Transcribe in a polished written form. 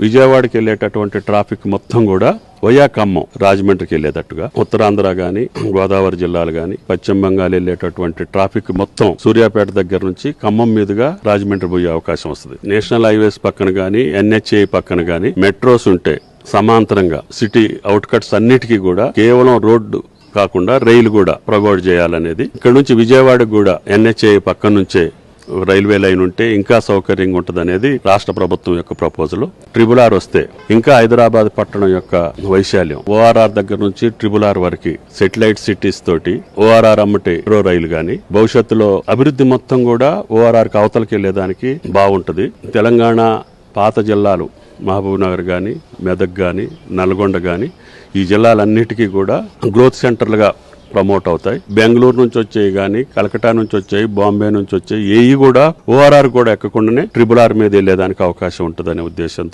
విజయవాడకి వెళ్లేటటువంటి ట్రాఫిక్ మొత్తం కూడా వయా ఖమ్మం రాజమండ్రికి వెళ్లేటట్టుగా, ఉత్తరాంధ్ర గాని గోదావరి జిల్లాలు గాని పశ్చిమ బంగాల్ వెళ్లేటటువంటి ట్రాఫిక్ మొత్తం సూర్యాపేట దగ్గర నుంచి ఖమ్మం మీదుగా రాజమండ్రి పోయే అవకాశం వస్తుంది. నేషనల్ హైవేస్ పక్కన గాని NHA పక్కన గాని మెట్రోస్ ఉంటే సమాంతరంగా సిటీ అవుట్ కట్స్ అన్నిటికీ కూడా కేవలం రోడ్డు కాకుండా రైలు కూడా ప్రొవైడ్ చేయాలనేది. ఇక్కడ నుంచి విజయవాడకు కూడా NHA పక్క నుంచే రైల్వే లైన్ ఉంటే ఇంకా సౌకర్యంగా ఉంటదనేది రాష్ట్ర ప్రభుత్వం యొక్క ప్రపోజల్. RRR వస్తే ఇంకా హైదరాబాద్ పట్టణం యొక్క వైశాల్యం ORR దగ్గర నుంచి RRR వరకు సెటిలైట్ సిటీస్ తోటి ORR అమ్మటే మెట్రో రైలు గాని భవిష్యత్తులో అభివృద్ధి మొత్తం కూడా ORR కి అవతలకి వెళ్లేదానికి బాగుంటది. తెలంగాణ పాత జిల్లాలు మహబూబ్ నగర్ గాని మెదక్ గాని నల్గొండ గాని ఈ జిల్లాలన్నిటికీ కూడా గ్రోత్ సెంటర్లుగా ప్రమోట్ అవుతాయి. బెంగళూరు నుంచి వచ్చాయి గాని కలకటా నుంచి వచ్చాయి, బాంబే నుంచి వచ్చాయి, ఏవి కూడా ORR కూడా ఎక్కకుండానే RRR మీద వెళ్లేదానికి అవకాశం ఉంటుందనే ఉద్దేశంతో